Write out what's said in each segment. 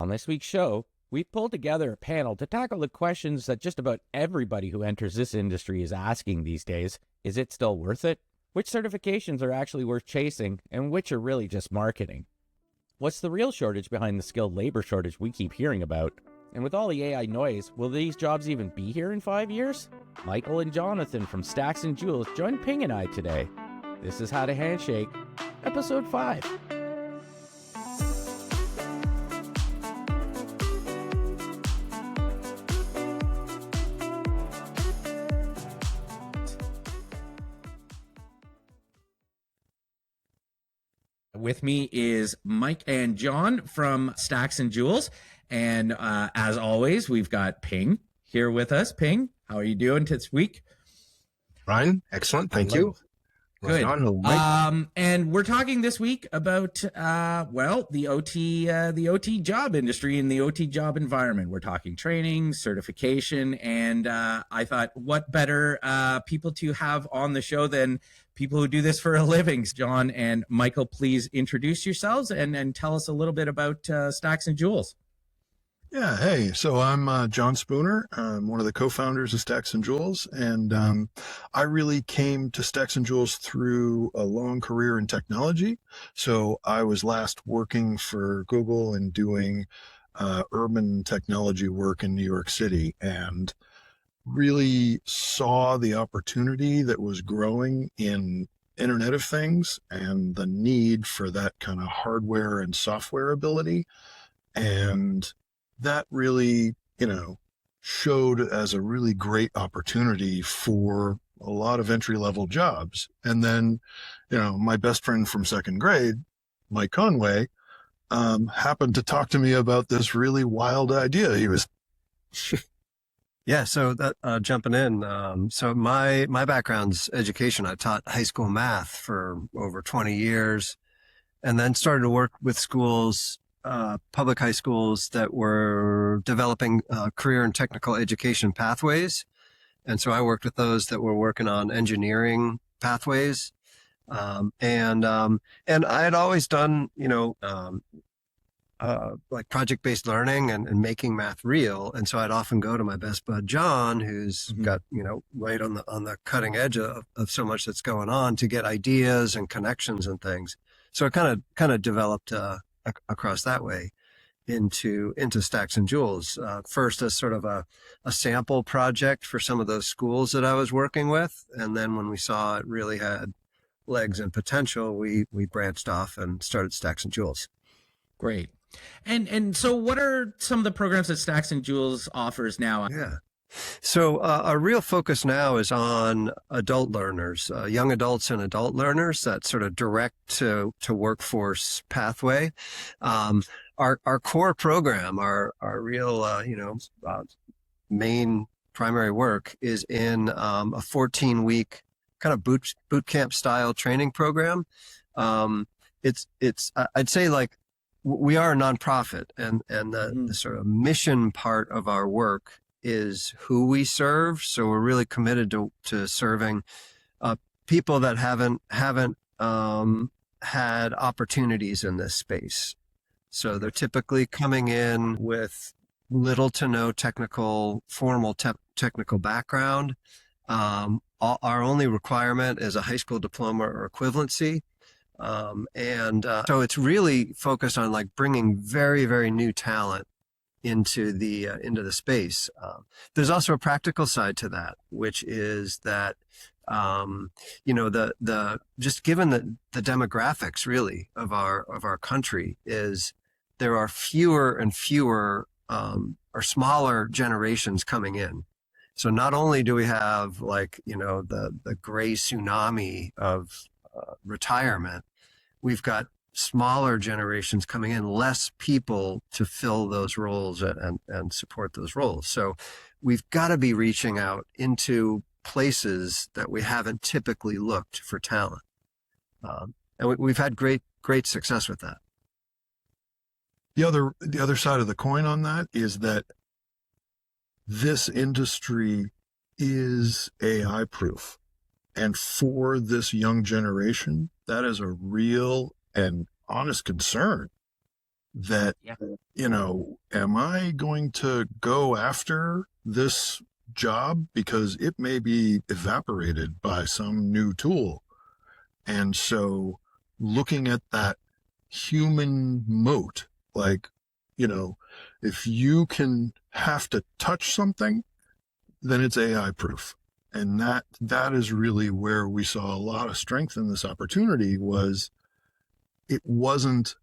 On this week's show, we pulled together a panel to tackle the questions that just about everybody who enters this industry is asking these days. Is it still worth it? Which certifications are actually worth chasing, and which are really just marketing? What's the real shortage behind the skilled labor shortage we keep hearing about? And with all the AI noise, will these jobs even be here in 5 years? Michael and Jonathan from Stacks and Joules join Ping and I today. This is How to Handshake, Episode 5. With me is Mike and John from Stacks and Joules. And as always, we've got Ping here with us. Ping, how are you doing this week? Ryan, excellent. Thank you. Good. And we're talking this week about, the OT job industry and the OT job environment. We're talking training, certification, and I thought what better people to have on the show than people who do this for a living. John and Michael, please introduce yourselves and tell us a little bit about Stacks and Joules. Yeah, hey, so I'm John Spooner. I'm one of the co-founders of Stacks and Joules, and I really came to Stacks and Joules through a long career in technology. So I was last working for Google and doing urban technology work in New York City, and really saw the opportunity that was growing in Internet of Things and the need for that kind of hardware and software ability. And that really, showed as a really great opportunity for a lot of entry-level jobs. And then, my best friend from second grade, Mike Conway, happened to talk to me about this really wild idea. He was... Yeah, so that jumping in. So my background's education. I taught high school math for over 20 years, and then started to work with schools, public high schools that were developing career and technical education pathways. And so I worked with those that were working on engineering pathways. And I had always done, like project-based learning and making math real. And so I'd often go to my best bud, John, who's got, right on the cutting edge of so much that's going on, to get ideas and connections and things. So it kind of developed, across that way into Stacks and Joules. First as sort of a sample project for some of those schools that I was working with. And then when we saw it really had legs and potential, we branched off and started Stacks and Joules. Great. And so what are some of the programs that Stacks and Joules offers now? Yeah. So our real focus now is on adult learners, young adults and adult learners, that sort of direct to workforce pathway. Our core program, our real, main primary work is in a 14-week kind of boot camp style training program. It's I'd say, like, we are a nonprofit, and the sort of mission part of our work is who we serve. So we're really committed to serving people that haven't had opportunities in this space. So they're typically coming in with little to no formal technical background. Our only requirement is a high school diploma or equivalency. So it's really focused on, like, bringing very, very new talent into the space. There's also a practical side to that, which is that, just given the demographics really of our country, is there are fewer and fewer, or smaller generations coming in. So not only do we have, like, the gray tsunami of retirement, we've got smaller generations coming in, less people to fill those roles and support those roles. So we've got to be reaching out into places that we haven't typically looked for talent. And we've had great success with that. The other side of the coin on that is that this industry is AI proof. And for this young generation, that is a real and honest concern. that, Yeah. am I going to go after this job because it may be evaporated by some new tool? And so looking at that human moat, like, if you can have to touch something, then it's AI proof. And that is really where we saw a lot of strength in this opportunity. Was it wasn't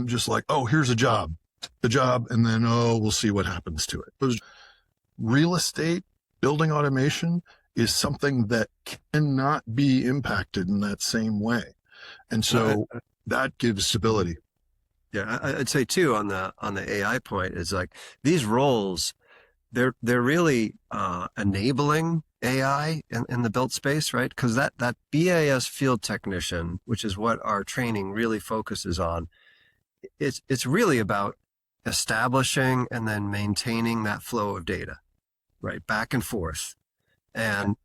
just like, oh, here's the job, and then, oh, we'll see what happens to it. It was real estate, building automation is something that cannot be impacted in that same way. And so that gives stability. Yeah, I'd say too on the AI point is like these roles, they're really enabling AI in the built space, right? Because that BAS field technician, which is what our training really focuses on, it's really about establishing and then maintaining that flow of data, right, back and forth, and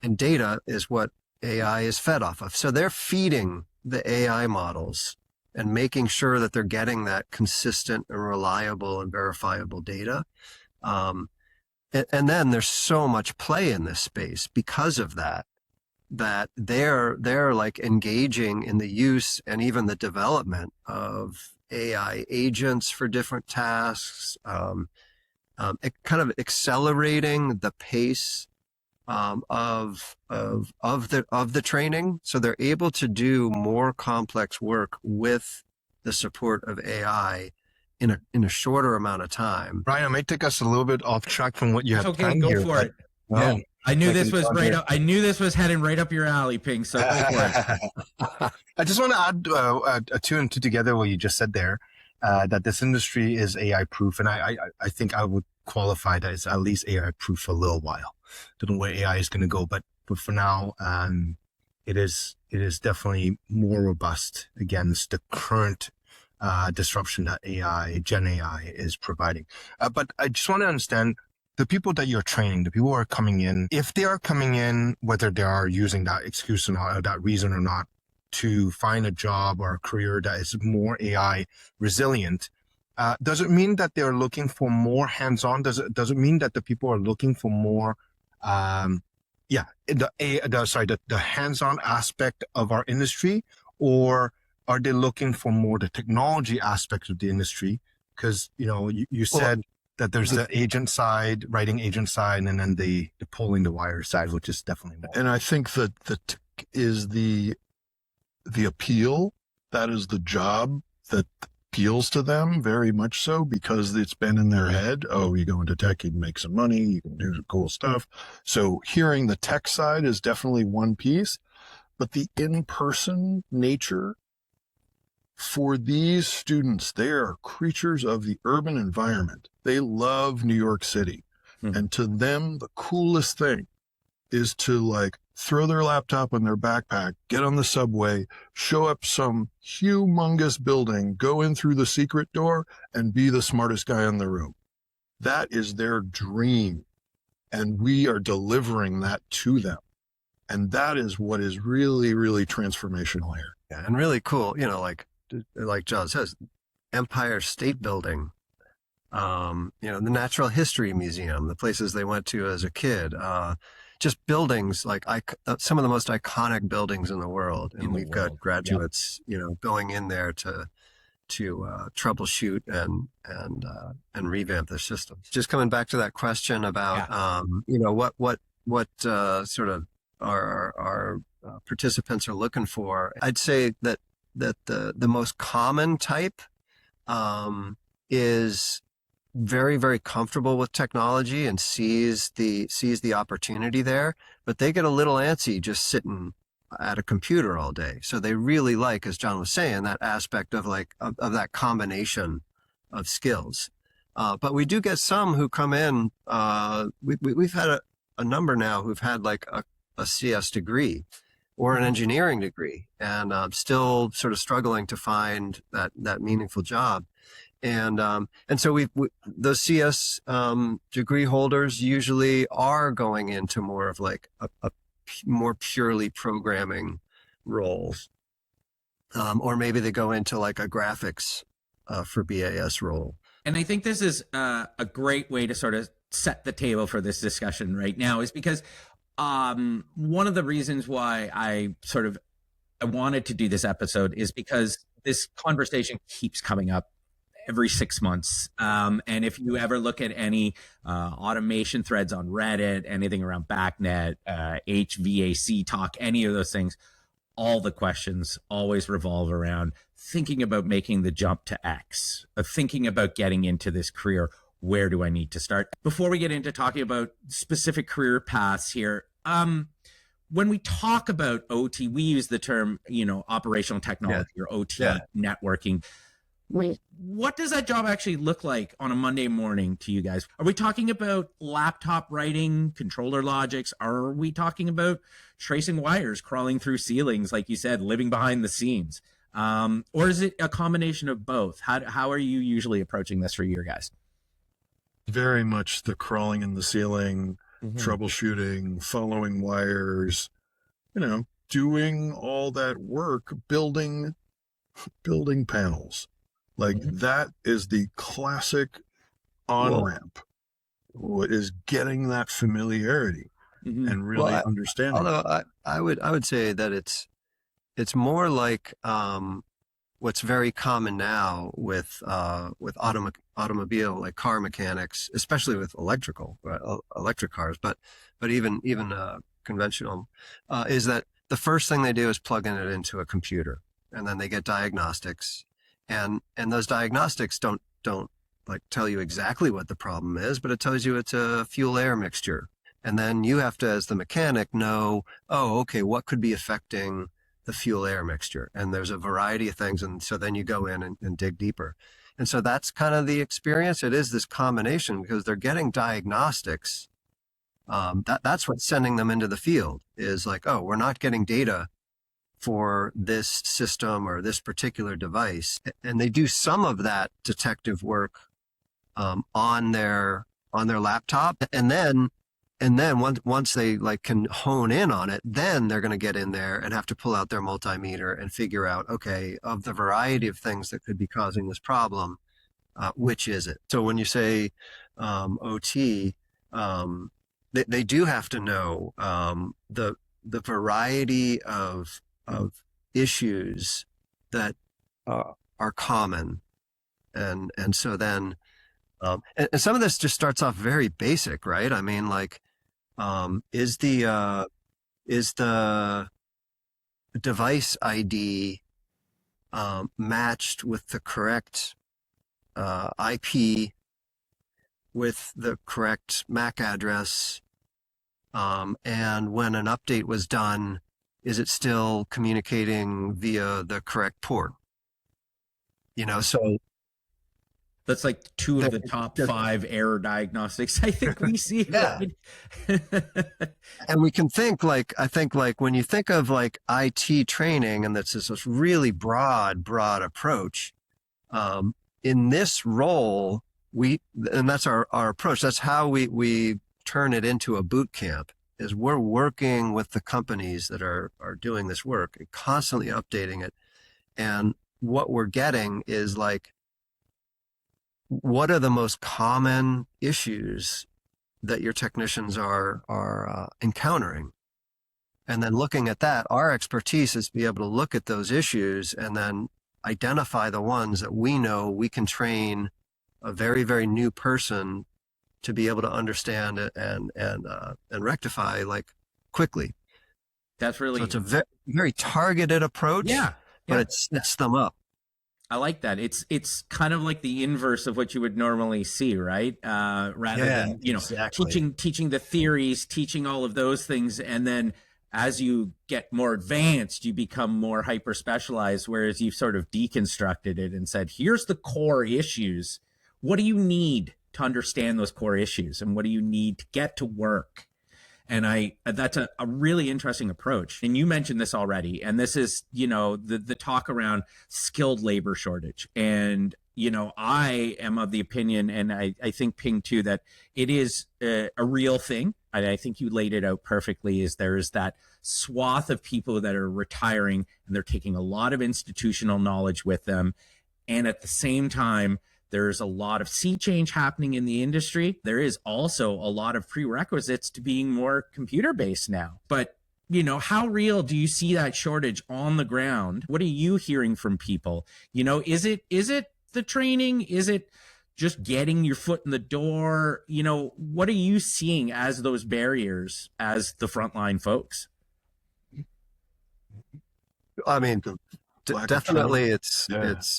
and data is what AI is fed off of. So they're feeding the AI models and making sure that they're getting that consistent and reliable and verifiable data. And then there's so much play in this space because of that they're like engaging in the use and even the development of AI agents for different tasks, kind of accelerating the pace of the training, so they're able to do more complex work with the support of AI in a shorter amount of time. Ryan, it may take us a little bit off track from what you have planned Go here. for it. Yeah. I knew this was right up. I knew this was heading right up your alley, Ping. So go for it. I just want to add two and two together what you just said there, that this industry is AI proof, and I think I would qualify that as at least AI proof for a little while. Don't know where AI is going to go, but for now, it is definitely more robust against the current disruption that Gen AI is providing. But I just want to understand, the people that you're training, the people who are coming in, if they are coming in, whether they are using that excuse or not, or that reason or not, to find a job or a career that is more AI resilient, does it mean that they're looking for more hands-on? Does it mean that the people are looking for more, the hands-on aspect of our industry, or are they looking for more the technology aspect of the industry? Because you said that there's the agent side, writing agent side, and then the pulling the wire side, which is definitely more. And I think that the tech is the appeal. That is the job that appeals to them very much so, because it's been in their head. Oh, you go into tech, you can make some money, you can do cool stuff. So hearing the tech side is definitely one piece, but the in-person nature for these students, they are creatures of the urban environment. They love New York City. And to them, the coolest thing is to throw their laptop in their backpack, get on the subway, show up some humongous building, go in through the secret door, and be the smartest guy in the room. That is their dream. And we are delivering that to them. And that is what is really, really transformational here. Yeah, and really cool, like John says, Empire State Building, the Natural History Museum, the places they went to as a kid, just buildings like some of the most iconic buildings in the world. And we've got graduates, going in there to troubleshoot and revamp their systems. Just coming back to that question about, what sort of our participants are looking for, I'd say that the most common type is very, very comfortable with technology and sees the opportunity there, but they get a little antsy just sitting at a computer all day. So they really like, as John was saying, that aspect of of that combination of skills. But we do get some who come in. We've had a number now who've had a CS degree or an engineering degree, and still sort of struggling to find that meaningful job. And so those CS degree holders usually are going into more of a more purely programming roles, or maybe they go into a graphics for BAS role. And I think this is a great way to sort of set the table for this discussion right now, is because one of the reasons why I wanted to do this episode is because this conversation keeps coming up every 6 months. And if you ever look at any automation threads on Reddit, anything around BACnet, HVAC talk, any of those things, all the questions always revolve around thinking about making the jump to X, thinking about getting into this career. Where do I need to start? Before we get into talking about specific career paths here, when we talk about OT, we use the term, operational technology or OT networking. What does that job actually look like on a Monday morning to you guys? Are we talking about laptop writing, controller logics? Are we talking about tracing wires, crawling through ceilings, like you said, living behind the scenes? Or is it a combination of both? How are you usually approaching this for your guys? Very much the crawling in the ceiling, troubleshooting, following wires, doing all that work, building panels. Like that is the classic on-ramp. What is getting that familiarity and really understanding. Although I would say that it's more like what's very common now with automobile, like car mechanics, especially with electric cars, but even conventional, is that the first thing they do is plug it into a computer, and then they get diagnostics, and those diagnostics don't like tell you exactly what the problem is, but it tells you it's a fuel air mixture, and then you have to, as the mechanic, know, what could be affecting the fuel air mixture, and there's a variety of things, and so then you go in and dig deeper. And so that's kind of the experience. It is this combination because they're getting diagnostics. That's what's sending them into the field, is like, we're not getting data for this system or this particular device. And they do some of that detective work on their laptop. And then once they can hone in on it, then they're going to get in there and have to pull out their multimeter and figure out, of the variety of things that could be causing this problem, which is it? So when you say OT, they do have to know the variety of issues that are common, and so then and some of this just starts off very basic, right? I mean, is the device ID matched with the correct IP, with the correct MAC address, and when an update was done, is it still communicating via the correct port? So that's like two of the top 5 error diagnostics I think we see. Right? And we can think I think when you think of IT training, and that's this really broad approach, in this role, and that's our approach. That's how we turn it into a boot camp, is we're working with the companies that are doing this work and constantly updating it. And what we're getting is what are the most common issues that your technicians are encountering? And then looking at that, our expertise is to be able to look at those issues and then identify the ones that we know we can train a very, very new person to be able to understand it and rectify quickly. That's really, so it's a very, very targeted approach. But it sets them up. I like that. It's kind of like the inverse of what you would normally see, right? Rather than, exactly. teaching the theories, teaching all of those things. And then as you get more advanced, you become more hyper specialized, whereas you've sort of deconstructed it and said, here's the core issues. What do you need to understand those core issues? And what do you need to get to work? And that's a really interesting approach. And you mentioned this already. And this is, the talk around skilled labor shortage. And, I am of the opinion, and I think Ping too, that it is a real thing. And I think you laid it out perfectly, is there is that swath of people that are retiring and they're taking a lot of institutional knowledge with them. And at the same time, there's a lot of sea change happening in the industry. There is also a lot of prerequisites to being more computer based now. But how real do you see that shortage on the ground? What are you hearing from people? Is it the training? Is it just getting your foot in the door? What are you seeing as those barriers as the frontline folks? I mean, definitely it's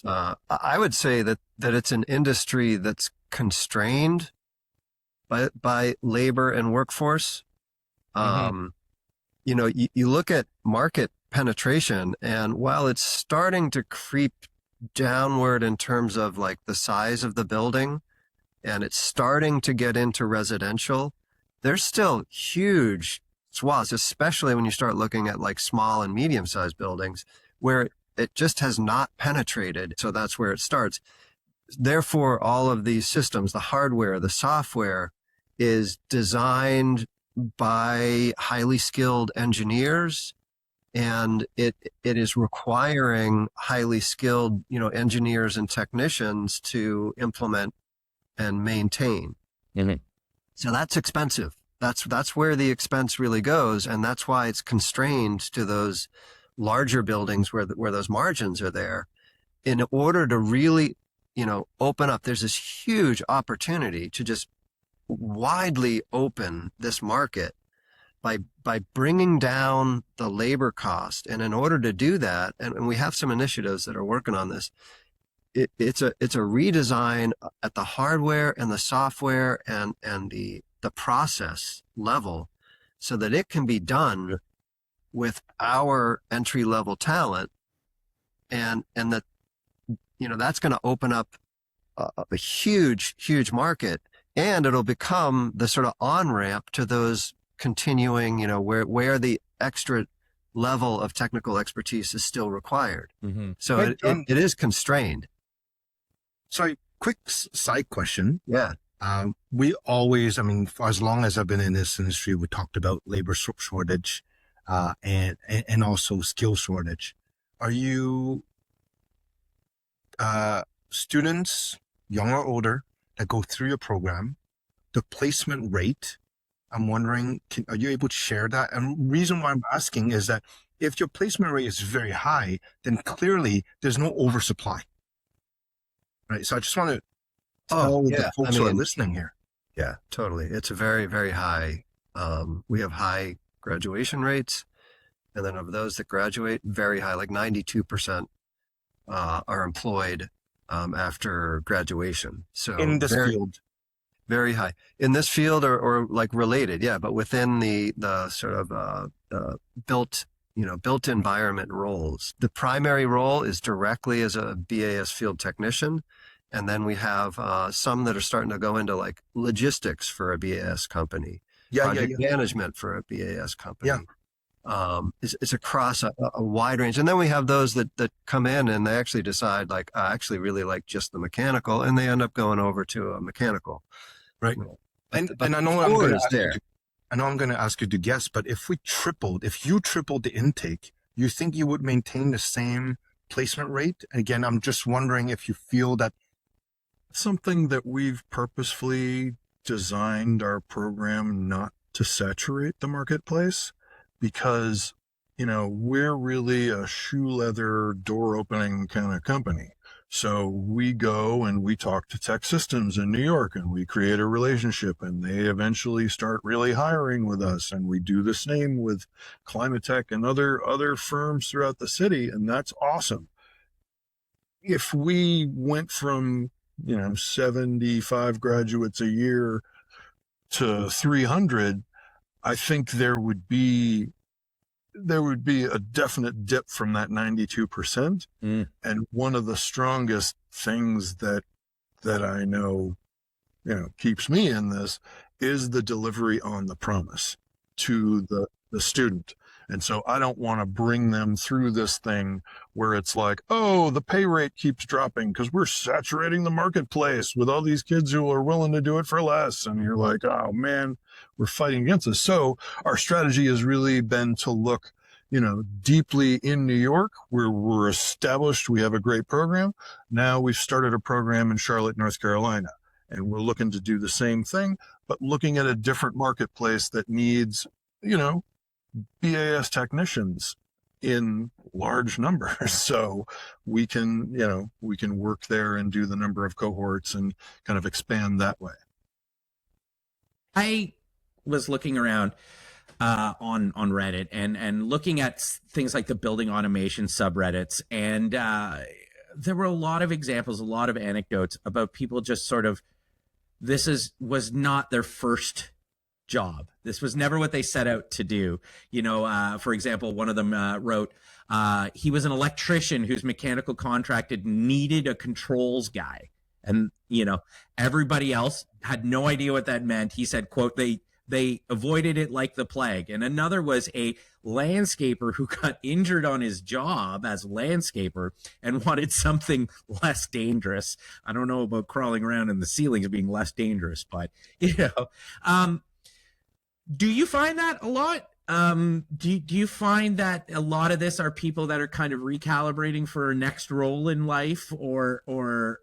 I would say that it's an industry that's constrained by labor and workforce. You look at market penetration, and while it's starting to creep downward in terms of like the size of the building, and it's starting to get into residential, there's still huge swaths, especially when you start looking at like small and medium-sized buildings where it just has not penetrated. So that's where it starts. Therefore, all of these systems, the hardware, the software, is designed by highly skilled engineers, and it is requiring highly skilled, engineers and technicians to implement and maintain. So that's expensive. That's where the expense really goes, and that's why it's constrained to those larger buildings where those margins are there. In order to really, open up, there's this huge opportunity to just widely open this market by bringing down the labor cost. And in order to do that, and we have some initiatives that are working on this, it's a redesign at the hardware and the software and the process level so that it can be done with our entry level talent, and that, that's going to open up a huge market, and it'll become the sort of on-ramp to those continuing, where the extra level of technical expertise is still required. So it is constrained. Sorry, quick side question. Yeah. We always, for as long as I've been in this industry, we talked about labor shortage, and also skill shortage. Are you, students, young or older, that go through your program, the placement rate, I'm wondering, are you able to share that? And the reason why I'm asking is that if your placement rate is very high, then clearly there's no oversupply, right? So I just want to tell the folks who are listening here. Yeah, totally. It's a very, very high. We have high graduation rates, and then of those that graduate, very high, like 92% are employed after graduation. So in this field, very high in this field, or like related, yeah. But within the sort of built environment roles, the primary role is directly as a BAS field technician. And then we have some that are starting to go into like logistics for a BAS company, project management for a BAS company. It's across a wide range. And then we have those that come in and they actually decide, like, I actually really like just the mechanical, and they end up going over to a mechanical. Right. And I know I'm going to ask you to guess, but if you tripled the intake, you think you would maintain the same placement rate? Again, I'm just wondering if you feel that something that we've purposefully designed our program not to saturate the marketplace, because, we're really a shoe leather door opening kind of company. So we go and we talk to Tech Systems in New York, and we create a relationship, and they eventually start really hiring with us. And we do the same with Climate Tech and other firms throughout the city. And that's awesome. If we went from 75 graduates a year to 300, I think there would be a definite dip from that 92%. And one of the strongest things that I know, keeps me in this is the delivery on the promise to the student. And so I don't want to bring them through this thing where it's like, oh, the pay rate keeps dropping because we're saturating the marketplace with all these kids who are willing to do it for less. And you're like, oh man, we're fighting against this. So our strategy has really been to look deeply in New York, where we're established. We have a great program. Now we've started a program in Charlotte, North Carolina, and we're looking to do the same thing, but looking at a different marketplace that needs, BAS technicians in large numbers. So we can work there and do the number of cohorts and kind of expand that way. I was looking around on Reddit and looking at things like the building automation subreddits, and there were a lot of examples, a lot of anecdotes about people just sort of, was not their first job. This was never what they set out to do. For example, one of them wrote, he was an electrician whose mechanical contracted needed a controls guy. And, everybody else had no idea what that meant. He said, quote, they avoided it like the plague. And another was a landscaper who got injured on his job as a landscaper and wanted something less dangerous. I don't know about crawling around in the ceilings being less dangerous, but, do you find that a lot? Do you find that a lot of this are people that are kind of recalibrating for a next role in life, or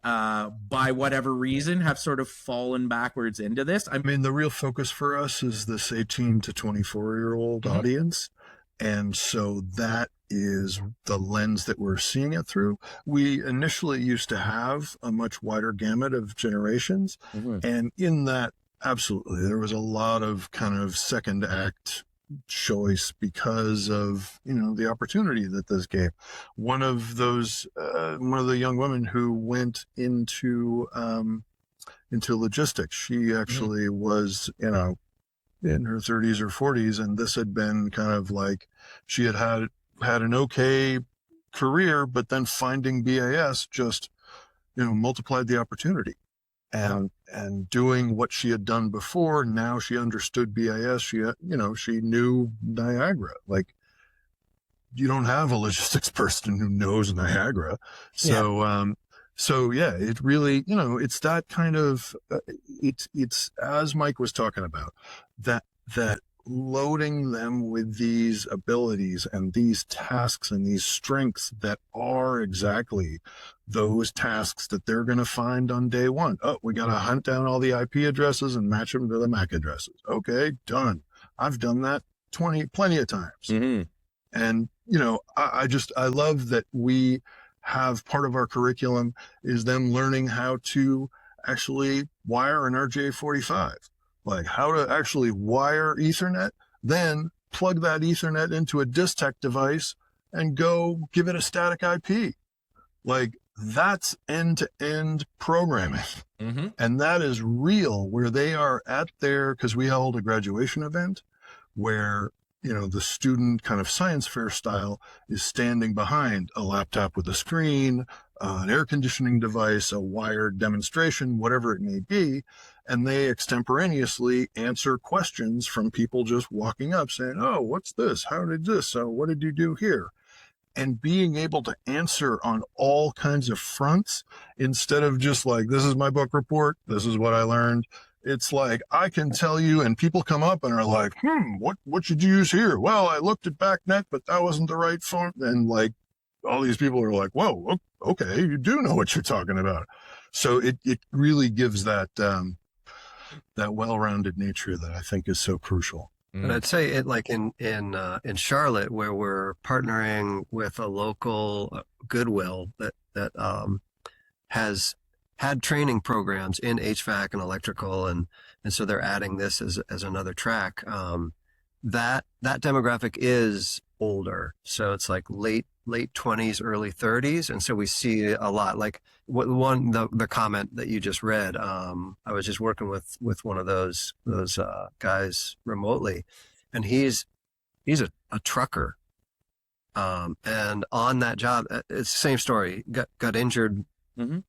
by whatever reason have sort of fallen backwards into this? I mean, the real focus for us is this 18 to 24-year-old audience. And so that is the lens that we're seeing it through. We initially used to have a much wider gamut of generations. And in that, absolutely, there was a lot of kind of second act choice because of the opportunity that this gave. One of the young women who went into logistics, she actually was in her 30s or 40s, and this had been kind of like she had an okay career, but then finding BAS just multiplied the opportunity. And doing what she had done before, now she understood BAS. She knew Niagara. Like, you don't have a logistics person who knows Niagara. So, it really, it's that kind of, it's as Mike was talking about, that loading them with these abilities and these tasks and these strengths that are exactly those tasks that they're going to find on day one. Oh, we got to hunt down all the IP addresses and match them to the MAC addresses. Okay, done. I've done that plenty of times. And, I love that we have part of our curriculum is them learning how to actually wire an RJ45. Like how to actually wire Ethernet, then plug that Ethernet into a Distech device and go give it a static IP. Like, that's end-to-end programming. And that is real, where they are at because we held a graduation event where, the student kind of science fair style is standing behind a laptop with a screen, an air conditioning device, a wired demonstration, whatever it may be. And they extemporaneously answer questions from people just walking up saying, oh, what's this? How did this? So what did you do here? And being able to answer on all kinds of fronts instead of just like, this is my book report. This is what I learned. It's like, I can tell you, and people come up and are like, what should you use here? Well, I looked at BACnet, but that wasn't the right font. And like, all these people are like, whoa, okay, you do know what you're talking about. So it really gives that well-rounded nature that I think is so crucial. And I'd say it like in Charlotte, where we're partnering with a local Goodwill that has had training programs in HVAC and electrical, and so they're adding this as another track. That demographic is older, so it's like late 20s, early 30s, and so we see a lot. Like the comment that you just read. I was just working with one of those guys remotely, and he's a trucker, and on that job, it's the same story. Got injured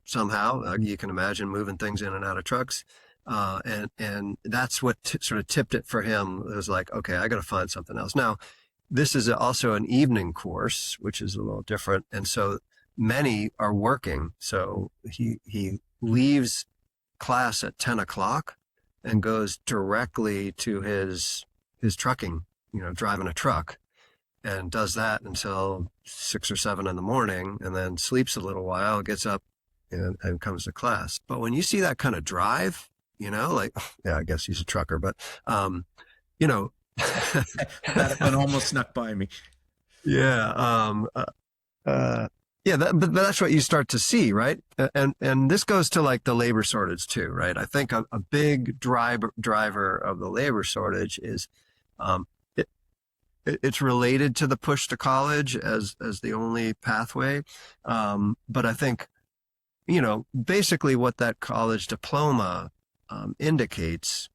somehow. You can imagine moving things in and out of trucks. And that's what sort of tipped it for him. It was like, okay, I got to find something else. Now, this is also an evening course, which is a little different. And so many are working. So he leaves class at 10 o'clock and goes directly to his trucking driving a truck, and does that until 6 or 7 in the morning, and then sleeps a little while, gets up and comes to class. But when you see that kind of drive, like, yeah, I guess he's a trucker, but, That one almost snuck by me. yeah, but that's what you start to see, right? And this goes to like the labor shortage too, right? I think a big driver of the labor shortage is, it's related to the push to college as the only pathway. But I think, basically what that college diploma indicates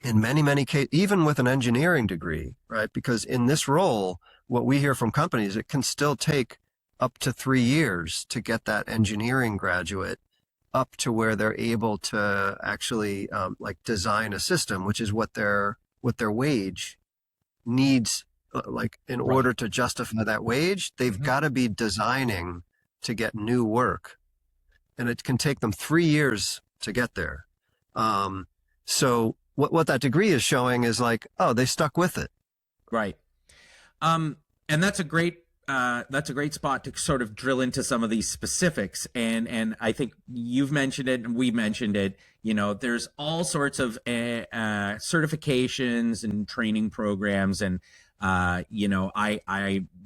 in many cases, even with an engineering degree, right? Because in this role, what we hear from companies, it can still take up to 3 years to get that engineering graduate up to where they're able to actually like design a system, which is what their wage needs. Like in order to justify that wage, they've got to be designing to get new work, and it can take them 3 years to get there. So what that degree is showing is like, oh, they stuck with it. Right. And that's a great spot to sort of drill into some of these specifics. And I think you've mentioned it and we mentioned it, there's all sorts of certifications and training programs. And, I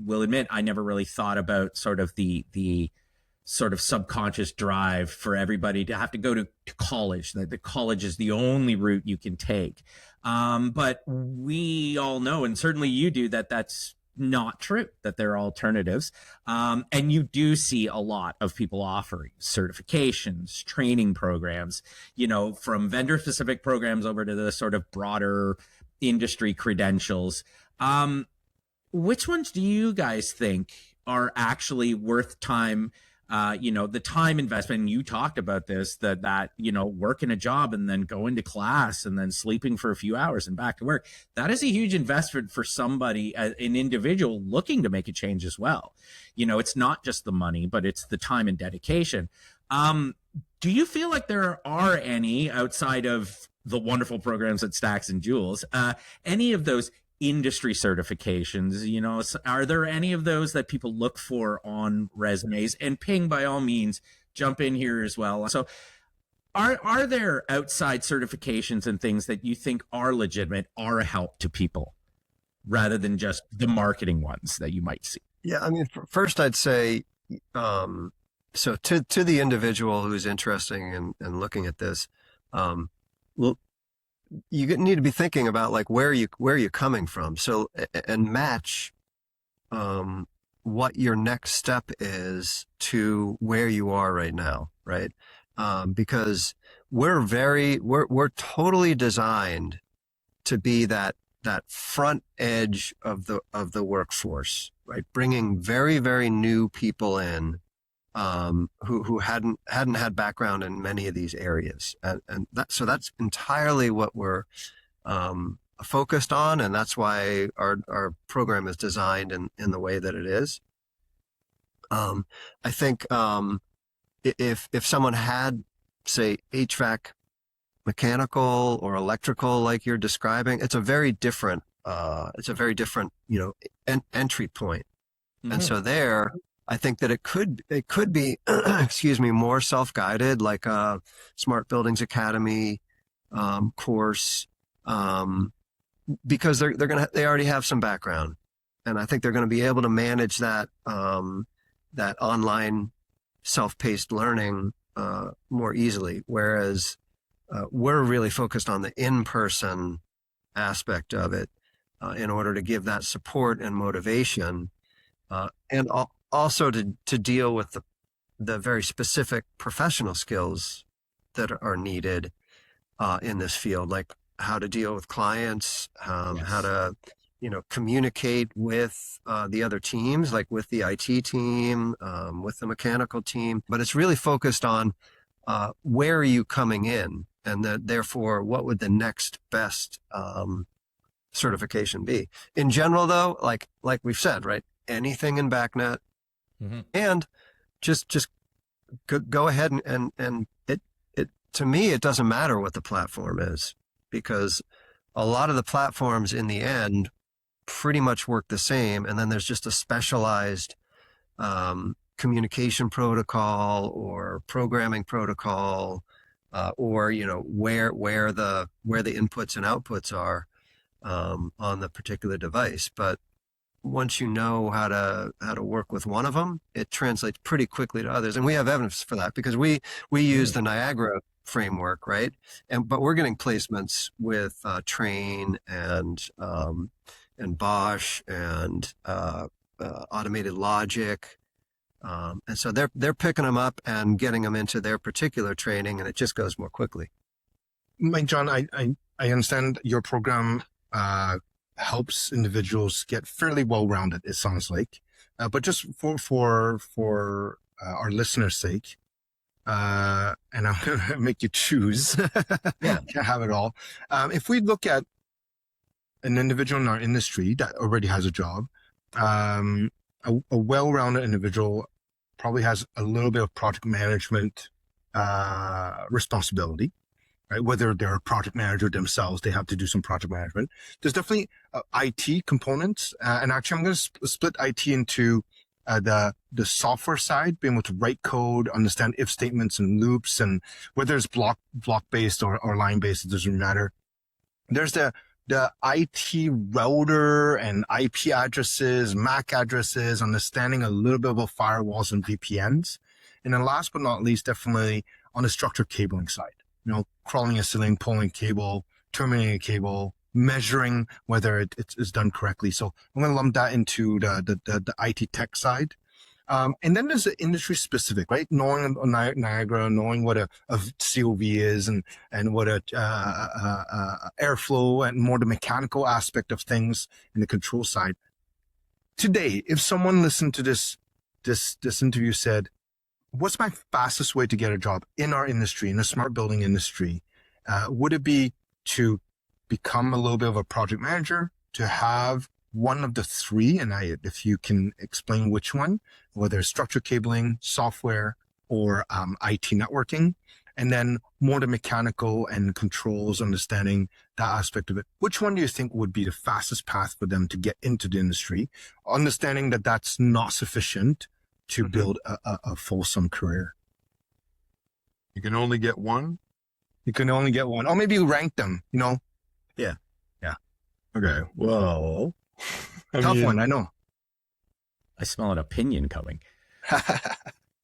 will admit, I never really thought about sort of the sort of subconscious drive for everybody to have to go to college. The college is the only route you can take. But we all know, and certainly you do, that that's not true, that there are alternatives. And you do see a lot of people offering certifications, training programs, from vendor specific programs over to the sort of broader industry credentials. Which ones do you guys think are actually worth time? The time investment, and you talked about this, that working a job and then going to class and then sleeping for a few hours and back to work, that is a huge investment for somebody, an individual looking to make a change as well. It's not just the money, but it's the time and dedication. Do you feel like there are any, outside of the wonderful programs at Stacks and Joules, any of those industry certifications, are there any of those that people look for on resumes? And Ping, by all means, jump in here as well. So are there outside certifications and things that you think are legitimate, are a help to people, rather than just the marketing ones that you might see? Yeah, I mean, first I'd say, so to the individual who's interested in looking at this, well, you need to be thinking about like where you're coming from. So, and match what your next step is to where you are right now, right? Because we're totally designed to be that front edge of the workforce, right? Bringing very, very new people in, who hadn't had background in many of these areas, and that's entirely what we're focused on, and that's why our program is designed in the way that it is. I think if someone had, say, HVAC, mechanical or electrical, like you're describing, it's a very different entry point, and so there. I think that it could be, excuse me, more self-guided, like a Smart Buildings Academy course, because they already have some background, and I think they're going to be able to manage that that online self-paced learning more easily. Whereas we're really focused on the in-person aspect of it in order to give that support and motivation, and also to deal with the very specific professional skills that are needed in this field, like how to deal with clients, how to communicate with the other teams, like with the IT team, with the mechanical team. But it's really focused on where are you coming in, and therefore what would the next best certification be. In general, though, like we've said, right, anything in BACnet. Mm-hmm. And just go ahead and it to me, it doesn't matter what the platform is, because a lot of the platforms in the end pretty much work the same. And then there's just a specialized communication protocol or programming protocol, or where the inputs and outputs are on the particular device. But once you know how to work with one of them, it translates pretty quickly to others. And we have evidence for that because we use the Niagara framework, right? But we're getting placements with Train and Bosch and Automated Logic. And so they're picking them up and getting them into their particular training, and it just goes more quickly. Mike, John, I understand your program helps individuals get fairly well-rounded, it sounds like. But just for our listeners' sake, and I'm going to make you choose. Yeah. Can't have it all. If we look at an individual in our industry that already has a job, a well-rounded individual probably has a little bit of project management responsibility, right? Whether they're a project manager themselves, they have to do some project management. There's definitely IT components. And actually, I'm going to split IT into the software side, being able to write code, understand if statements and loops, and whether it's block-based or line-based, it doesn't matter. There's the IT router and IP addresses, MAC addresses, understanding a little bit about firewalls and VPNs. And then last but not least, definitely on the structured cabling side, crawling a ceiling, pulling cable, terminating a cable, measuring whether it's done correctly. So I'm going to lump that into the IT tech side. And then there's the industry specific, right? Knowing Niagara, knowing what a COV is and what a airflow and more the mechanical aspect of things in the control side. Today, if someone listened to this interview said, what's my fastest way to get a job in our industry, in the smart building industry? Would it be to become a little bit of a project manager, to have one of the three, and if you can explain which one, whether it's structured cabling, software, or IT networking, and then more the mechanical and controls, understanding that aspect of it. Which one do you think would be the fastest path for them to get into the industry, understanding that that's not sufficient to build a fulsome career? You can only get one? You can only get one. Or maybe you rank them, Yeah. Okay, well... Tough one, I know. I smell an opinion coming.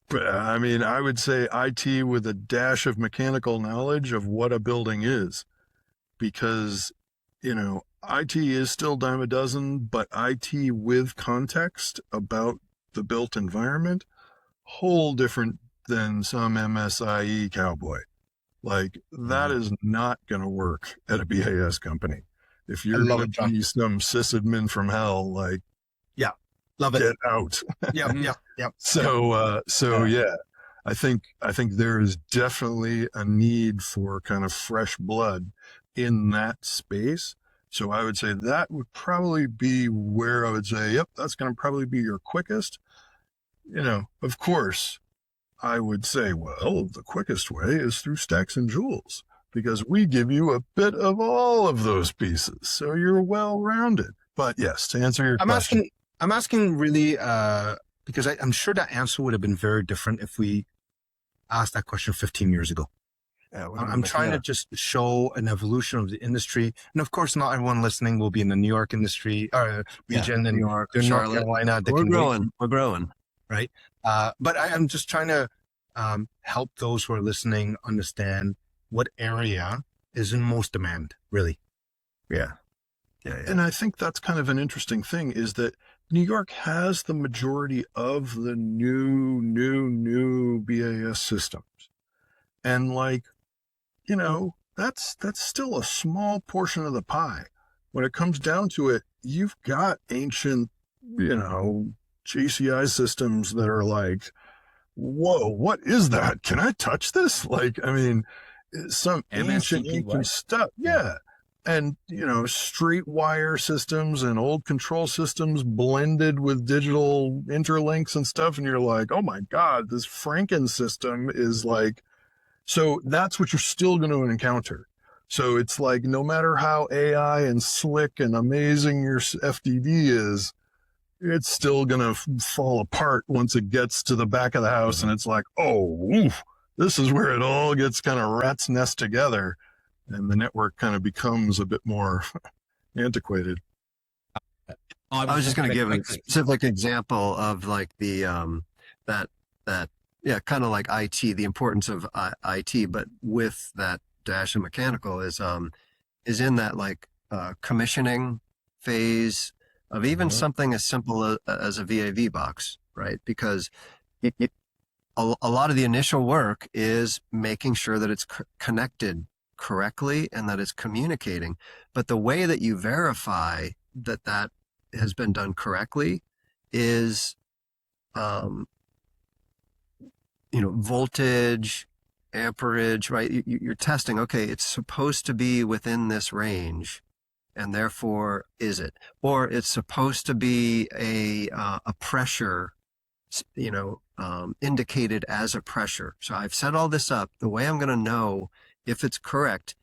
But, I would say IT with a dash of mechanical knowledge of what a building is. Because, IT is still dime a dozen, but IT with context about the built environment, whole different than some MSIE cowboy. Like, that is not going to work at a BAS company. If you're going to be some sysadmin from hell, like, love it. Get out. Yep. So yeah, I think there is definitely a need for kind of fresh blood in that space. So I would say that would probably be where I would say, yep, that's going to probably be your quickest. Of course, I would say, well, the quickest way is through Stacks and Joules, because we give you a bit of all of those pieces. So you're well-rounded. But yes, to answer your question. I'm asking really, because I'm sure that answer would have been very different if we asked that question 15 years ago. I'm trying to just show an evolution of the industry. And of course, not everyone listening will be in the New York industry or region and New York, North Charlotte. Carolina. We're growing. Right. But I'm just trying to help those who are listening understand what area is in most demand, really. Yeah. And I think that's kind of an interesting thing, is that New York has the majority of the new BAS systems. And that's still a small portion of the pie. When it comes down to it, you've got ancient, JCI systems that are like, whoa, what is that? Can I touch this? Some ancient stuff. Yeah. And, straight wire systems and old control systems blended with digital interlinks and stuff. And you're like, oh my God, this Franken system is like, so that's what you're still going to encounter. So it's like no matter how AI and slick and amazing your FDD is, it's still going to fall apart once it gets to the back of the house. And it's like, oh, oof, this is where it all gets kind of rat's nest together. And the network kind of becomes a bit more antiquated. I was just going to give a specific example of like the kind of like IT, the importance of IT, but with that dash and mechanical is in that like commissioning phase of even something as simple as a VAV box, right? Because a lot of the initial work is making sure that it's connected correctly and that it's communicating. But the way that you verify that that has been done correctly is, voltage, amperage, right? You're testing, okay, it's supposed to be within this range, and therefore is it? Or it's supposed to be a pressure, indicated as a pressure. So I've set all this up. The way I'm going to know if it's correct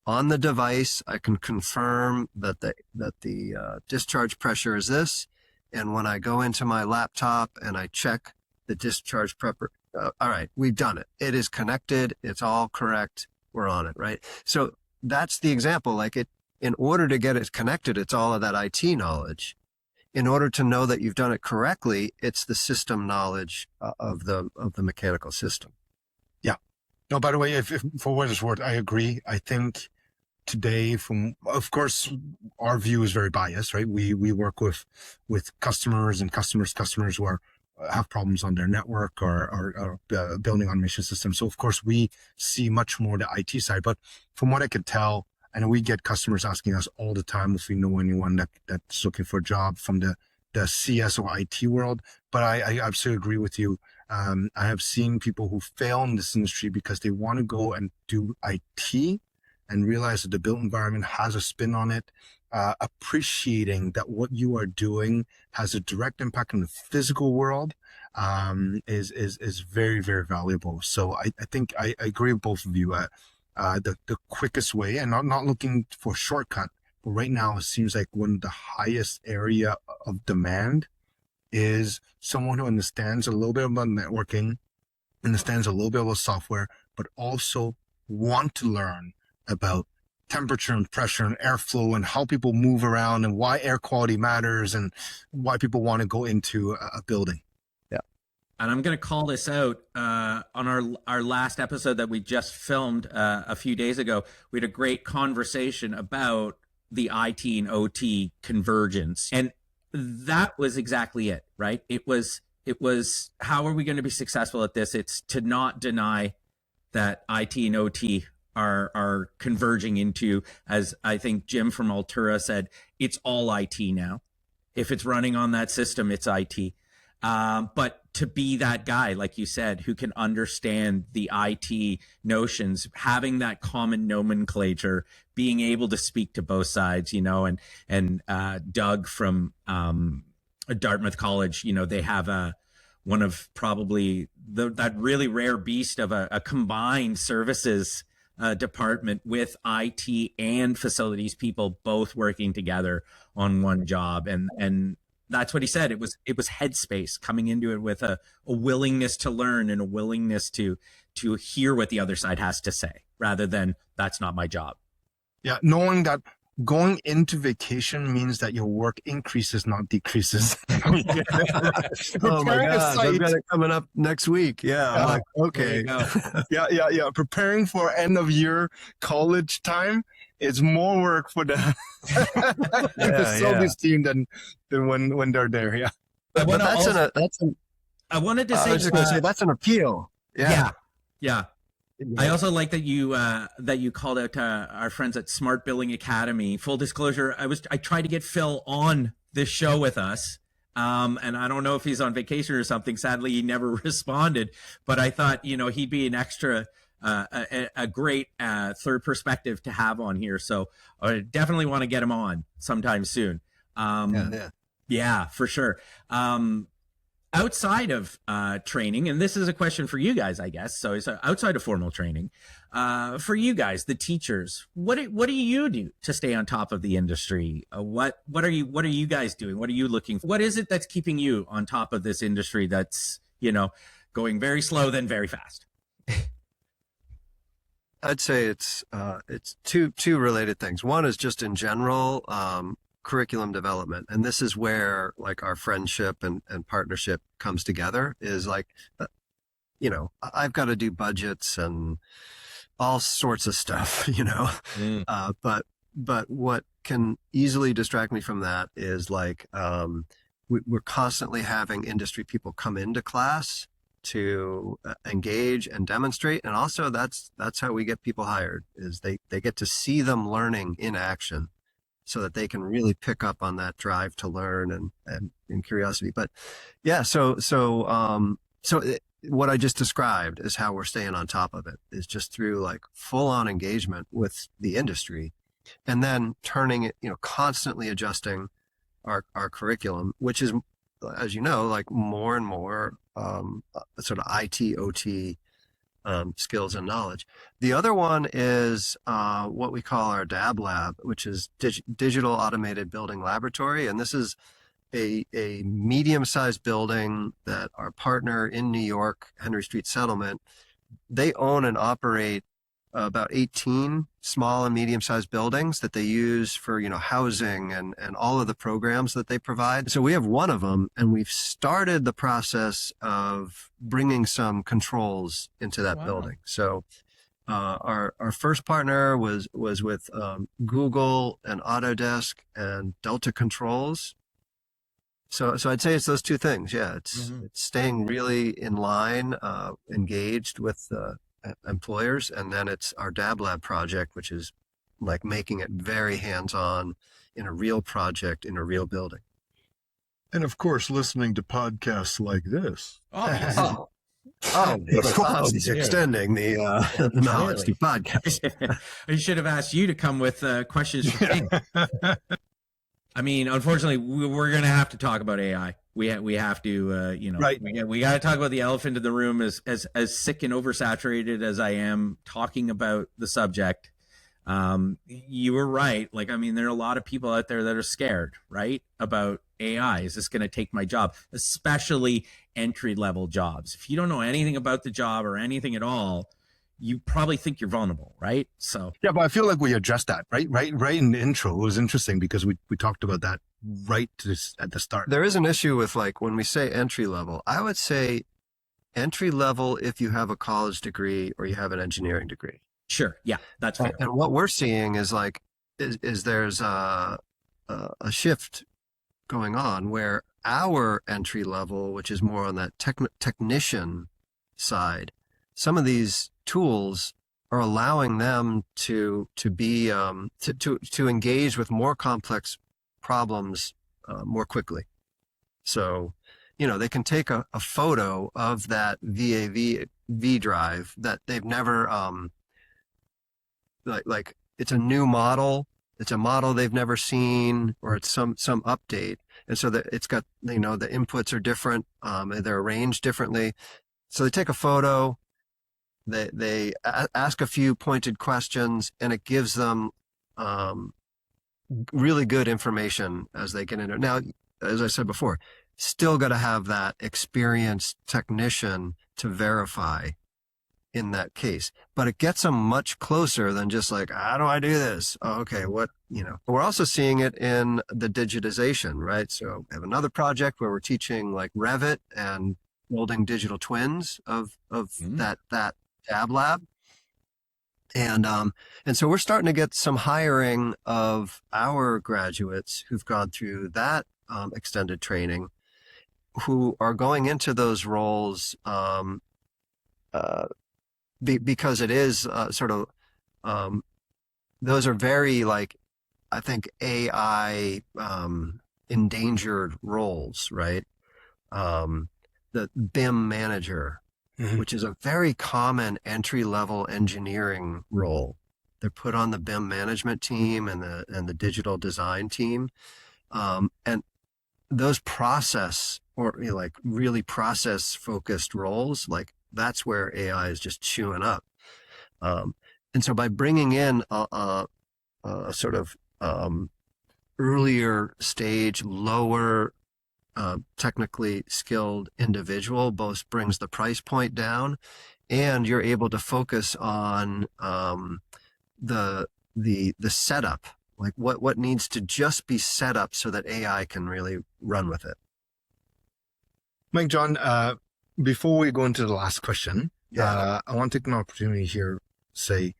on the device, I can confirm that the discharge pressure is this. And when I go into my laptop and I check the discharge pressure, all right, we've done it. It is connected. It's all correct. We're on it, right? So that's the example. Like in order to get it connected, it's all of that IT knowledge. In order to know that you've done it correctly, it's the system knowledge of the mechanical system. Yeah. No, by the way, if for what it's worth, I agree. I think today, of course, our view is very biased, right? We work with customers and customers who have problems on their network or building automation systems. So of course we see much more the IT side, but from what I could tell, and we get customers asking us all the time if we know anyone that's looking for a job from the CS or IT world. But I absolutely agree with you. I have seen people who fail in this industry because they want to go and do IT and realize that the built environment has a spin on it, appreciating that what you are doing has a direct impact on the physical world, is very, very valuable. So I think I agree with both of you. The quickest way, and not looking for a shortcut, but right now it seems like one of the highest area of demand is someone who understands a little bit about networking, understands a little bit about software, but also want to learn about temperature and pressure and airflow and how people move around and why air quality matters and why people want to go into a building. Yeah. And I'm going to call this out on our last episode that we just filmed a few days ago. We had a great conversation about the IT and OT convergence. And that was exactly it, right? It was, how are we going to be successful at this? It's to not deny that IT and OT are converging into, as I think Jim from Altura said, it's all IT now. If it's running on that system, it's IT. But to be that guy, like you said, who can understand the IT notions, having that common nomenclature, being able to speak to both sides, and Doug from Dartmouth College, they have one of probably that really rare beast of a combined services department with IT and facilities people both working together on one job. And that's what he said. It was headspace, coming into it with a willingness to learn and a willingness to hear what the other side has to say, rather than that's not my job. Yeah, knowing that going into vacation means that your work increases, not decreases. Oh my God, I've got it coming up next week. Yeah, I'm like, okay. Yeah. Preparing for end of year college time is more work for the facilities team than when they're there. Yeah, but I wanted to say, I was just going to say that's an appeal. Yeah. I also like that you called out our friends at Smart Billing Academy. Full disclosure, I tried to get Phil on this show with us, and I don't know if he's on vacation or something. Sadly, he never responded. But I thought he'd be an extra, a great third perspective to have on here. So I definitely want to get him on sometime soon. Yeah, for sure. outside of training, and this is a question for you guys, I guess. So it's outside of formal training, for you guys, the teachers, what do you do to stay on top of the industry? What are you guys doing? What are you looking for? What is it that's keeping you on top of this industry that's, going very slow, then very fast? I'd say it's two related things. One is just in general, curriculum development. And this is where like our friendship and partnership comes together is like, I've got to do budgets and all sorts of stuff, but what can easily distract me from that is like, we're constantly having industry people come into class to engage and demonstrate. And also that's how we get people hired is they get to see them learning in action so that they can really pick up on that drive to learn and curiosity. But yeah, what I just described is how we're staying on top of it is just through like full on engagement with the industry and then turning it, constantly adjusting our curriculum, which is, as you know, like more and more sort of IT, OT skills and knowledge. The other one is what we call our DAB Lab, which is Digital Automated Building Laboratory. And this is a medium-sized building that our partner in New York, Henry Street Settlement, they own and operate about 18 small and medium-sized buildings that they use for, housing and all of the programs that they provide. So we have one of them, and we've started the process of bringing some controls into that building. So our first partner was with Google and Autodesk and Delta Controls. So I'd say it's those two things. Yeah, it's staying really in line, engaged with employers, and then it's our DAB Lab project, which is like making it very hands-on in a real project in a real building. And of course, listening to podcasts like this. He's extending the knowledge to podcasts. I should have asked you to come with questions for me. I mean, unfortunately, we're going to have to talk about AI. We have to, right. We got to talk about the elephant in the room. As sick and oversaturated as I am talking about the subject, you were right. Like, I mean, there are a lot of people out there that are scared, right, about AI. Is this going to take my job? Especially entry-level jobs. If you don't know anything about the job or anything at all, you probably think you're vulnerable, right? So yeah, but I feel like we addressed that, right in the intro. It was interesting because we talked about that at the start. There is an issue with like when we say entry level, I would say entry level if you have a college degree or you have an engineering degree. Sure, yeah, that's fair. And what we're seeing is like is there's a shift going on where our entry level, which is more on that technician side, some of these tools are allowing them to be to engage with more complex problems more quickly. So, they can take a photo of that VAV drive that they've never like it's a new model. It's a model they've never seen, or it's some update, and so that it's got the inputs are different. They're arranged differently. So they take a photo. They ask a few pointed questions, and it gives them really good information as they get into it. Now, as I said before, still got to have that experienced technician to verify in that case. But it gets them much closer than just like, how do I do this? Oh, okay, We're also seeing it in the digitization, right? So we have another project where we're teaching like Revit and building digital twins of that DAB Lab. And so we're starting to get some hiring of our graduates who've gone through that extended training, who are going into those roles because it is those are very like, I think AI endangered roles, right? The BIM manager, which is a very common entry-level engineering role. They're put on the BIM management team and the digital design team. And those process or like really process focused roles, like that's where AI is just chewing up. And so by bringing in a sort of earlier stage, lower technically skilled individual, both brings the price point down, and you're able to focus on the setup, like what needs to just be set up so that AI can really run with it. Mike, John, before we go into the last question, I want to take an opportunity here to say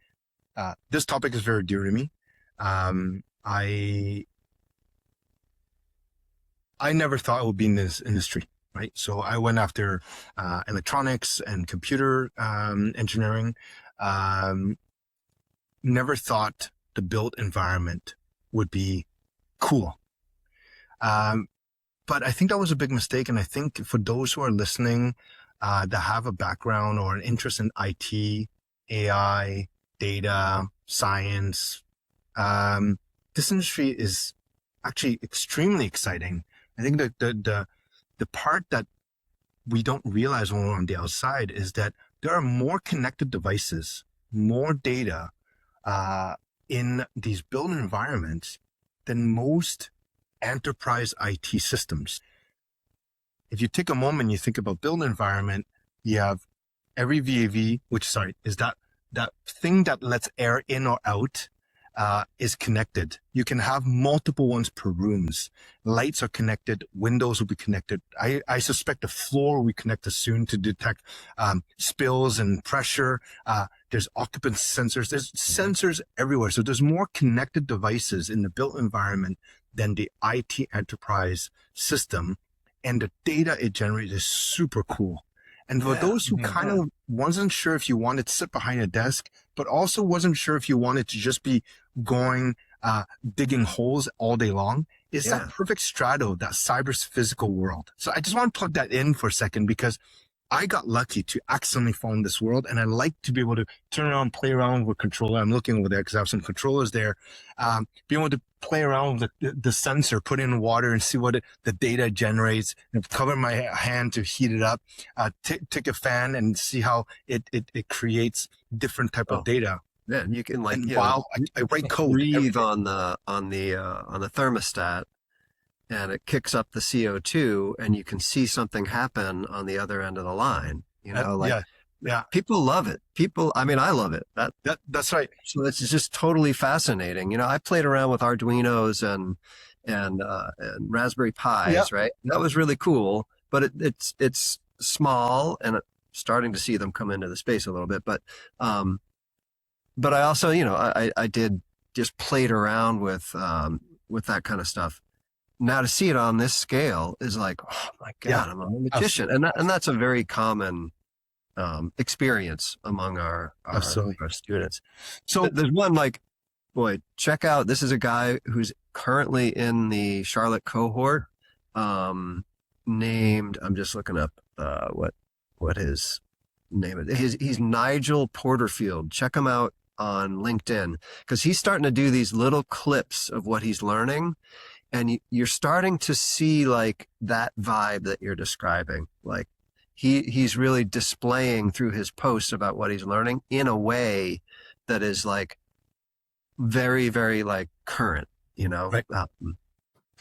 this topic is very dear to me. I never thought I would be in this industry, right? So I went after electronics and computer engineering. Never thought the built environment would be cool. But I think that was a big mistake. And I think for those who are listening that have a background or an interest in IT, AI, data, science, this industry is actually extremely exciting. I think that the part that we don't realize when we're on the outside is that there are more connected devices, more data in these built environments than most enterprise IT systems. If you take a moment and you think about built environment, you have every VAV, is that thing that lets air in or out, is connected. You can have multiple ones per rooms. Lights are connected. Windows will be connected. I suspect the floor will be connected soon to detect spills and pressure. There's occupant sensors. There's sensors everywhere. So there's more connected devices in the built environment than the IT enterprise system. And the data it generates is super cool. And for those who kind of wasn't sure if you wanted to sit behind a desk, but also wasn't sure if you wanted to just be going, digging holes all day long, is that perfect straddle, that cyber physical world. So I just want to plug that in for a second, because I got lucky to accidentally fall in this world, and I like to be able to turn around, play around with controller. I'm looking over there because I have some controllers there. Be able to play around with the sensor, put in water and see what the data generates, and cover my hand to heat it up, take a fan and see how it creates different type of data. Yeah, and you can while I write code, breathe on the thermostat, and it kicks up the CO2, and you can see something happen on the other end of the line. People love it. I love it. That's right. So it's just totally fascinating. I played around with Arduinos and Raspberry Pis, right? That was really cool, but it's small, and starting to see them come into the space a little bit. But I also, I did just played around with that kind of stuff. Now to see it on this scale is like, oh my God, I'm a magician. And that's a very common experience among our students. So there's one check out, this is a guy who's currently in the Charlotte cohort, named, I'm just looking up what his name is. He's Nigel Porterfield. Check him out on LinkedIn, because he's starting to do these little clips of what he's learning. And you're starting to see like that vibe that you're describing. Like he's really displaying through his posts about what he's learning in a way that is like very, very like current, Right.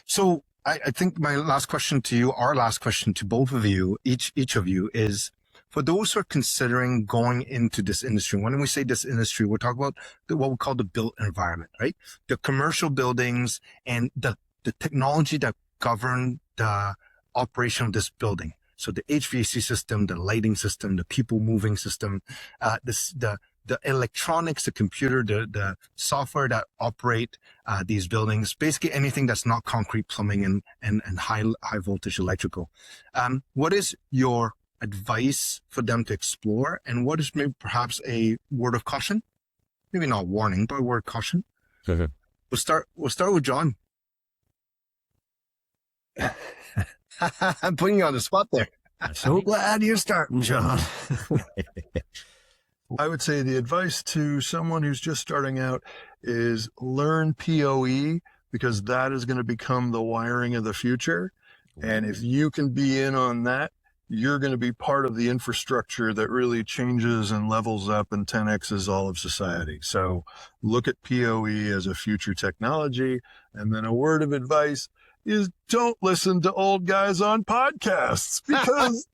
So I think my last question to you, our last question to both of you, each of you, is for those who are considering going into this industry. When we say this industry, we're talking about what we call the built environment, right? The commercial buildings and the technology that govern the operation of this building. So the HVAC system, the lighting system, the people moving system, the electronics, the computer, the software that operate these buildings, basically anything that's not concrete, plumbing, and high voltage electrical. What is your advice for them to explore, and what is maybe perhaps a word of caution? Maybe not warning, but a word of caution. Okay. We'll start with John. I'm putting you on the spot there. So glad you're starting, John. I would say the advice to someone who's just starting out is learn PoE, because that is going to become the wiring of the future. And if you can be in on that, you're going to be part of the infrastructure that really changes and levels up and 10X's all of society. So look at PoE as a future technology. And then a word of advice is don't listen to old guys on podcasts because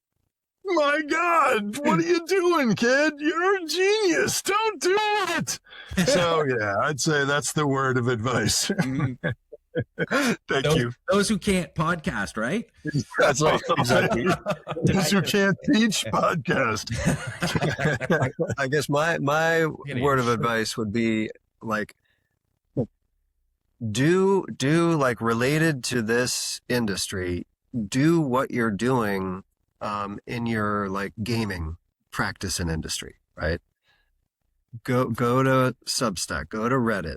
my God, what are you doing, kid? You're a genius. Don't do it. So yeah, I'd say that's the word of advice. Thank you. Those who can't podcast, right? That's right. Exactly. Those who can't teach podcast. I guess my word of advice would be like, do like related to this industry, do what you're doing in your like gaming practice and industry, right? Go to Substack, go to Reddit.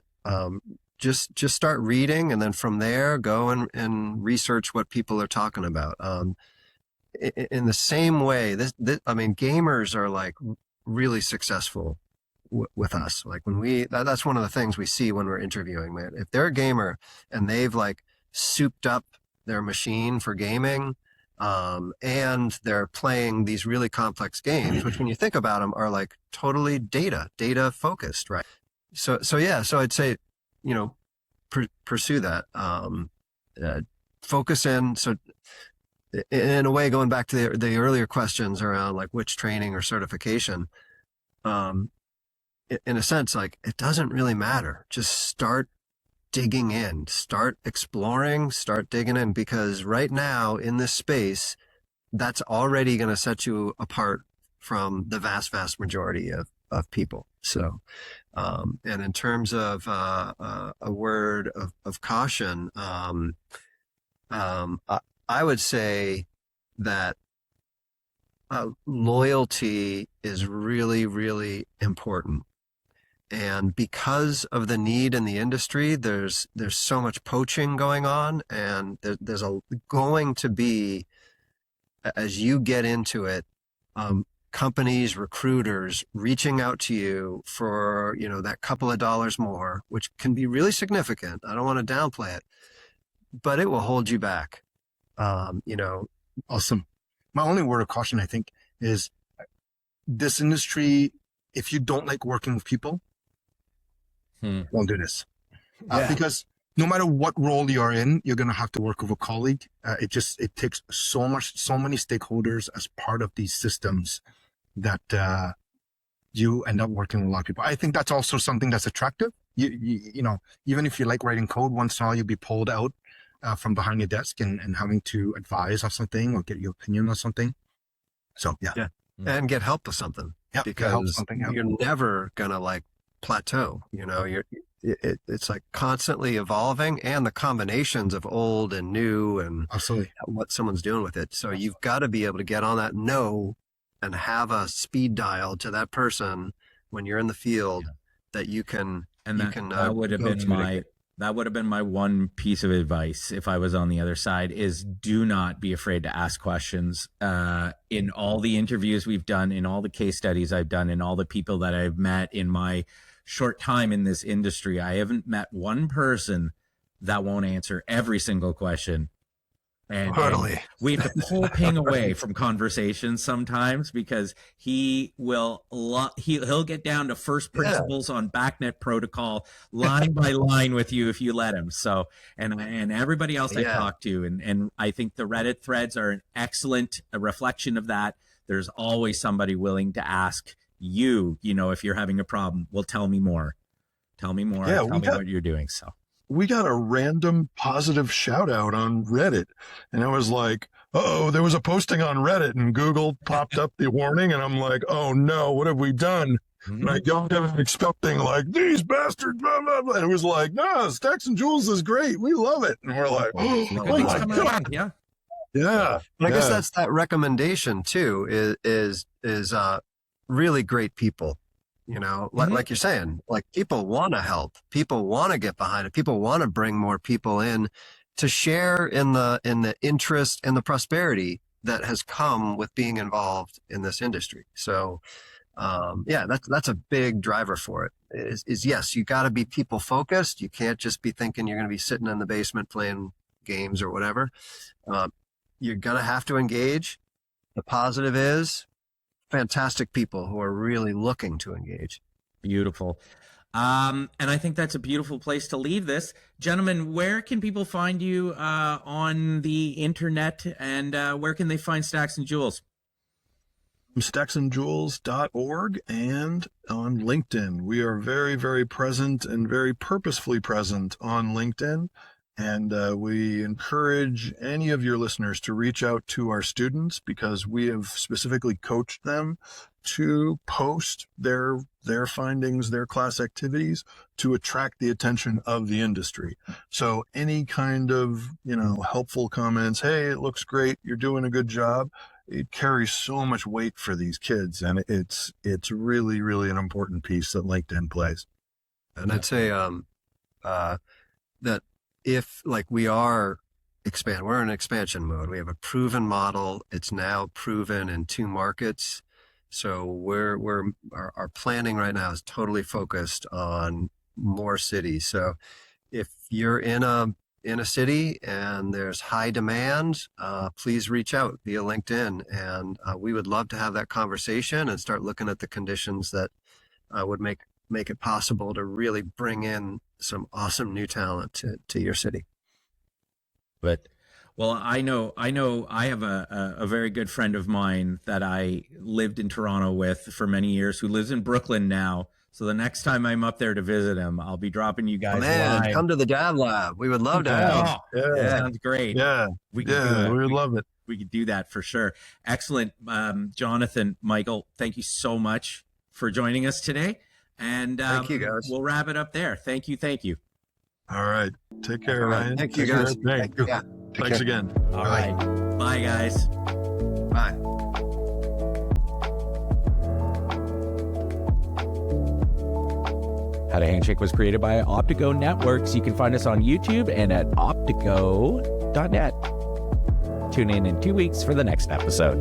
Just start reading, and then from there, go and research what people are talking about. In the same way, I mean, gamers are like really successful with us. Like that's one of the things we see when we're interviewing, man. If they're a gamer and they've like souped up their machine for gaming, and they're playing these really complex games, which when you think about them are like totally data focused, right? So I'd say, pursue that, focus in. So in a way, going back to the earlier questions around like which training or certification, in a sense, like it doesn't really matter. Just start digging in, start exploring, start digging in, because right now in this space, that's already going to set you apart from the vast majority of people. So, and in terms of a word of caution, I would say that loyalty is really, really important. And because of the need in the industry, there's so much poaching going on, and there's going to be, as you get into it, companies, recruiters reaching out to you for, that couple of dollars more, which can be really significant. I don't want to downplay it, but it will hold you back. Awesome. My only word of caution, I think, is this industry, if you don't like working with people, don't do this. Because no matter what role you're in, you're going to have to work with a colleague. It takes so many stakeholders as part of these systems that you end up working with a lot of people. I think that's also something that's attractive. You know, even if you like writing code, once in a while you'll be pulled out from behind your desk and having to advise on something or get your opinion on something. So yeah. And get help with something. Yeah, because you're never gonna like plateau. It's like constantly evolving, and the combinations of old and new and absolutely what someone's doing with it. So you've got to be able to get on that and have a speed dial to that person when you're in the field that you can. And that would have been my one piece of advice if I was on the other side, is do not be afraid to ask questions. In all the interviews we've done, in all the case studies I've done, in all the people that I've met in my short time in this industry, I haven't met one person that won't answer every single question. And we have to pull Ping away from conversations sometimes, because he'll get down to first principles on BACnet protocol line by line with you if you let him. So, and everybody else I talk to, and I think the Reddit threads are an excellent reflection of that. There's always somebody willing to ask you, if you're having a problem. Well, tell me more. Tell me more. Tell me what you're doing. So we got a random positive shout out on Reddit. And I was like, oh, there was a posting on Reddit, and Google popped up the warning. And I'm like, oh no, what have we done? And I go down expecting like, these bastards, blah, blah, blah. And it was like, no, Stacks and Joules is great. We love it. And we're like, oh my God. Yeah. I guess that's that recommendation too, is really great people. Like you're saying, like people want to help, people want to get behind it, people want to bring more people in to share in the interest and the prosperity that has come with being involved in this industry. So, that's a big driver for it. Is yes, you got to be people focused. You can't just be thinking you're going to be sitting in the basement playing games or whatever. you're going to have to engage. The positive is fantastic people who are really looking to engage. Beautiful. And I think that's a beautiful place to leave this. Gentlemen, where can people find you on the internet, and where can they find Stacks and Joules? stacksandjoules.org and on LinkedIn. We are very, very present and very purposefully present on LinkedIn. And we encourage any of your listeners to reach out to our students, because we have specifically coached them to post their findings, their class activities, to attract the attention of the industry. So any kind of, helpful comments, hey, it looks great, you're doing a good job, it carries so much weight for these kids. And it's really, really an important piece that LinkedIn plays. And I'd say that if, like, we're in expansion mode. We have a proven model. It's now proven in 2 markets. So our planning right now is totally focused on more cities. So if you're in a city and there's high demand, please reach out via LinkedIn, and we would love to have that conversation and start looking at the conditions that would make it possible to really bring in some awesome new talent to your city. But, well, I know I have a very good friend of mine that I lived in Toronto with for many years, who lives in Brooklyn now. So the next time I'm up there to visit him, I'll be dropping you guys live. Come to the Dab Lab. We would love to have. Yeah. Sounds great. Yeah. We would love it. We could do that for sure. Excellent. Jonathan, Michael, thank you so much for joining us today. And thank you, guys. We'll wrap it up there. Thank you. All right. Take care, Ryan. Thank you, guys. Thank you. Yeah. Thanks again. All right. Bye, guys. Bye. How to Handshake was created by Optigo Networks. You can find us on YouTube and at optigo.net. Tune in 2 weeks for the next episode.